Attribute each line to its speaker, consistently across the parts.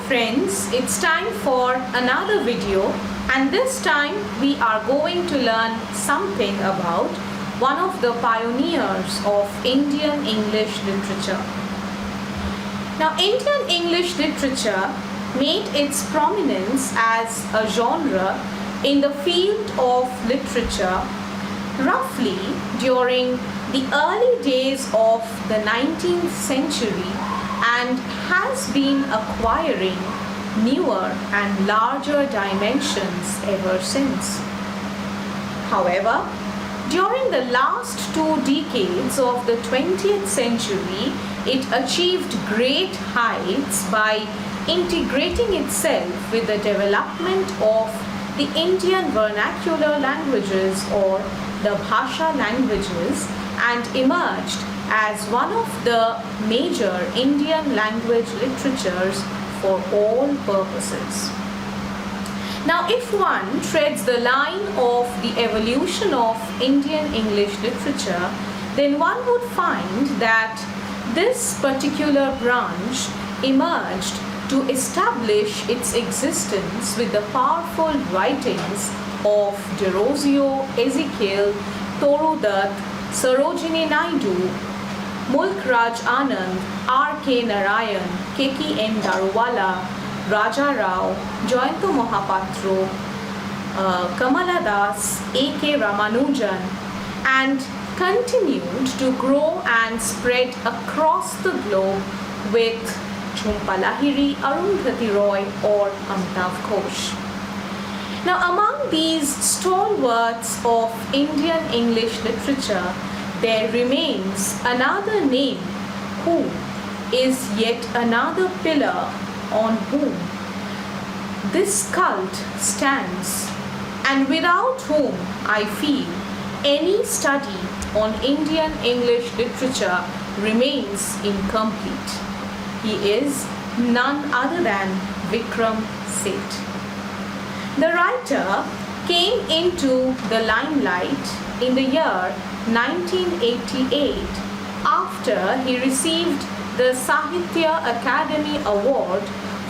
Speaker 1: friends, it's time for another video, and this time we are going to learn something about one of the pioneers of Indian English literature. Now, Indian English literature made its prominence as a genre in the field of literature roughly during the early days of the 19th century and has been acquiring newer and larger dimensions ever since. However, during the last 2 decades of the 20th century, it achieved great heights by integrating itself with the development of the Indian vernacular languages or the Bhasha languages and emerged as one of the major Indian language literatures for all purposes. Now, if one treads the line of the evolution of Indian English literature, then one would find that this particular branch emerged to establish its existence with the powerful writings of Derozio, Ezekiel, Toru Dutt, Sarojini Naidu, Mulk Raj Anand, R.K. Narayan, K.K. M. Daruwala, Raja Rao, Jayanto Mohapatro, Kamala Das, A.K. Ramanujan, and continued to grow and spread across the globe with Jhumpa Lahiri, Arundhati Roy, or Amitav Ghosh. Now, among these stalwarts of Indian English literature, there remains another name who is yet another pillar on whom this cult stands, and without whom I feel any study on Indian English literature remains incomplete. He is none other than Vikram Seth. The writer came into the limelight in the year 1988 after he received the Sahitya Academy Award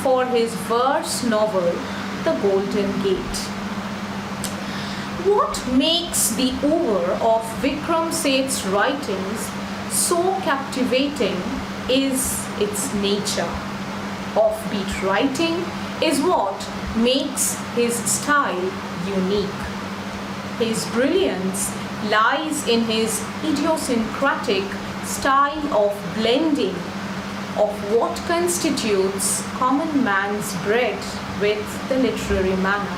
Speaker 1: for his verse novel, The Golden Gate. What makes the oeuvre of Vikram Seth's writings so captivating is its nature. Offbeat writing is what makes his style unique. His brilliance lies in his idiosyncratic style of blending of what constitutes common man's bread with the literary manner.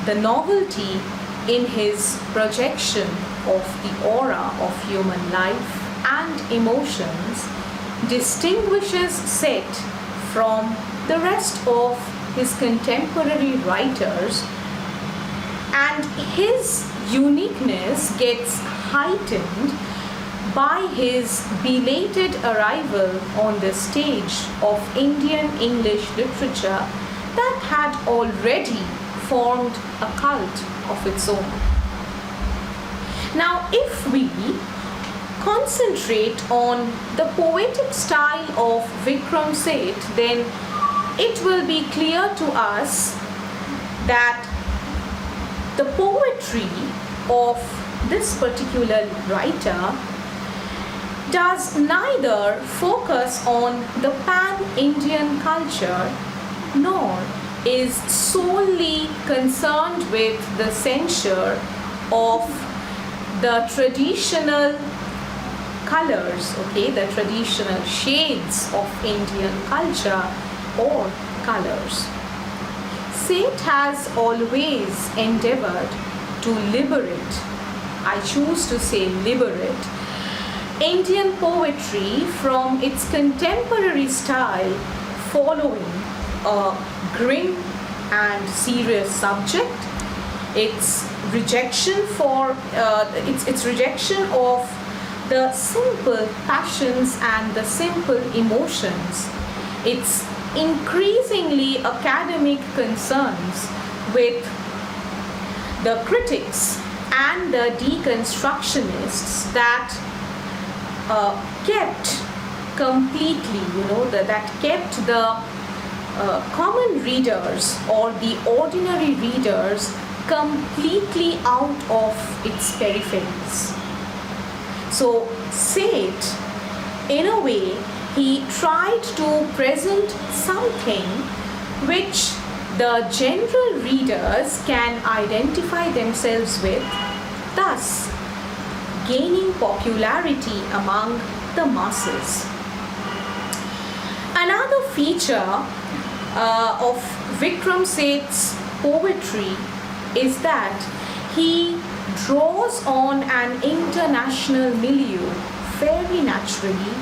Speaker 1: The novelty in his projection of the aura of human life and emotions distinguishes Seth from the rest of his contemporary writers, and his uniqueness gets heightened by his belated arrival on the stage of Indian English literature that had already formed a cult of its own. Now, if we concentrate on the poetic style of Vikram Seth, then it will be clear to us that the poetry of this particular writer does neither focus on the pan-Indian culture nor is solely concerned with the censure of the traditional colors, the traditional shades of Indian culture or colors. Seth has always endeavored to liberate, I choose to say liberate, Indian poetry from its contemporary style following a grim and serious subject, its rejection of the simple passions and the simple emotions, its increasingly academic concerns with the critics and the deconstructionists that kept completely, that kept the common readers or the ordinary readers completely out of its peripheries. So Seth, in a way, he tried to present something which the general readers can identify themselves with, thus gaining popularity among the masses. Another feature of Vikram Seth's poetry is that he draws on an international milieu fairly naturally,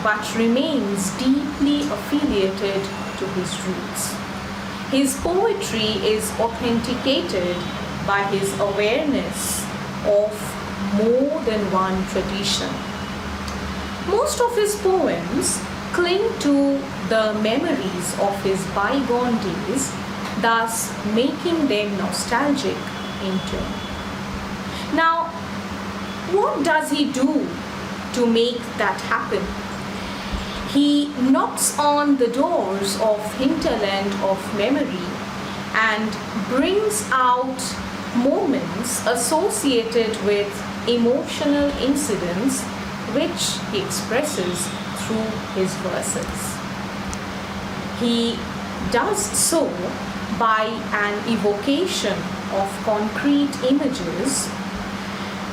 Speaker 1: but remains deeply affiliated to his roots. His poetry is authenticated by his awareness of more than one tradition. Most of his poems cling to the memories of his bygone days, thus making them nostalgic in turn. Now, what does he do to make that happen? He knocks on the doors of hinterland of memory and brings out moments associated with emotional incidents which he expresses through his verses. He does so by an evocation of concrete images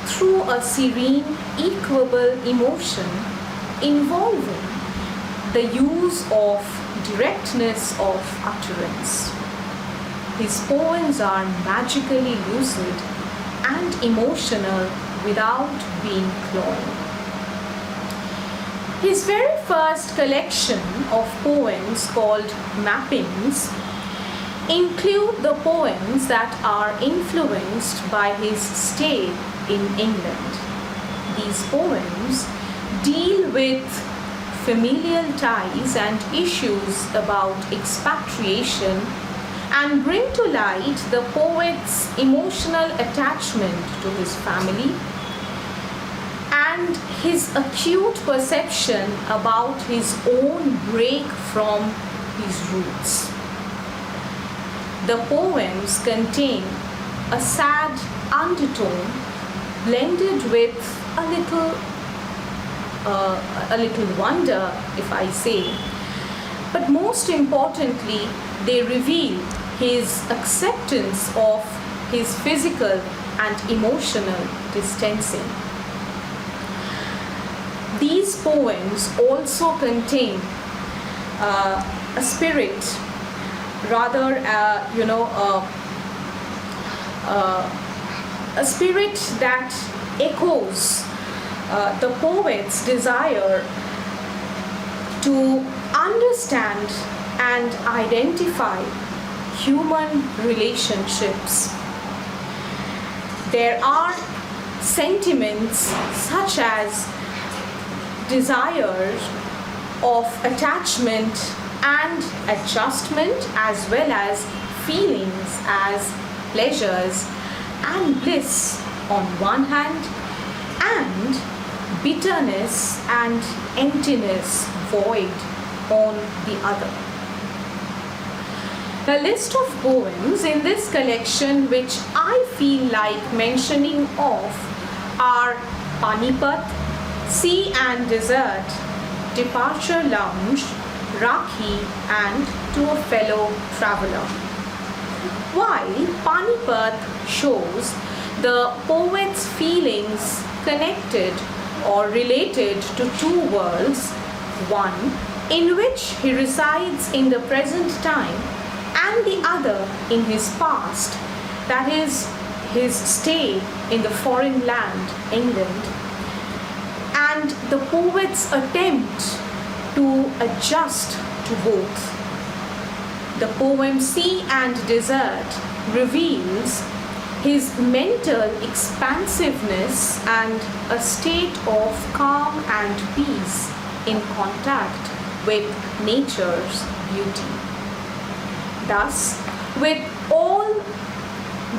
Speaker 1: through a serene, equable emotion involving the use of directness of utterance. His poems are magically lucid and emotional without being cloying. His very first collection of poems called Mappings include the poems that are influenced by his stay in England. These poems deal with familial ties and issues about expatriation and bring to light the poet's emotional attachment to his family and his acute perception about his own break from his roots. The poems contain a sad undertone blended with a little wonder, if I say. But most importantly, they reveal his acceptance of his physical and emotional distancing. These poems also contain a spirit, rather, a spirit that echoes the poet's desire to understand and identify human relationships. There are sentiments such as desires of attachment and adjustment, as well as feelings as pleasures and bliss on one hand, and bitterness and emptiness, void, on the other. The list of poems in this collection which I feel like mentioning off are Panipat, Sea and Desert, Departure Lounge, Rakhi, and To a Fellow Traveler. While Panipat shows the poet's feelings connected or related to two worlds, one in which he resides in the present time and the other in his past, that is his stay in the foreign land, England, and the poet's attempt to adjust to both. The poem Sea and Desert reveals his mental expansiveness and a state of calm and peace in contact with nature's beauty. Thus, with all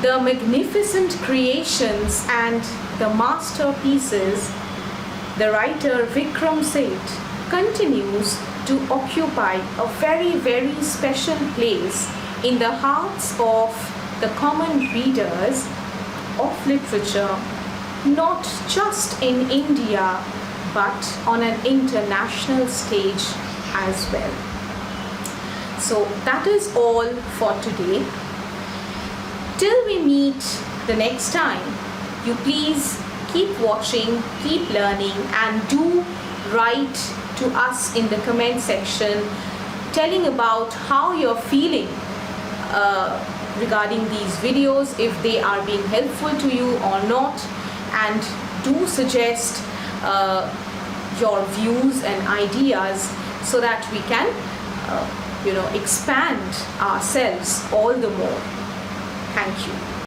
Speaker 1: the magnificent creations and the masterpieces, the writer Vikram Seth continues to occupy a very, very special place in the hearts of the common readers of literature, not just in India but on an international stage as well. So that is all for today. Till we meet the next time, you please keep watching, keep learning, and do write to us in the comment section telling about how you're feeling regarding these videos, if they are being helpful to you or not, and do suggest your views and ideas so that we can expand ourselves all the more. Thank you.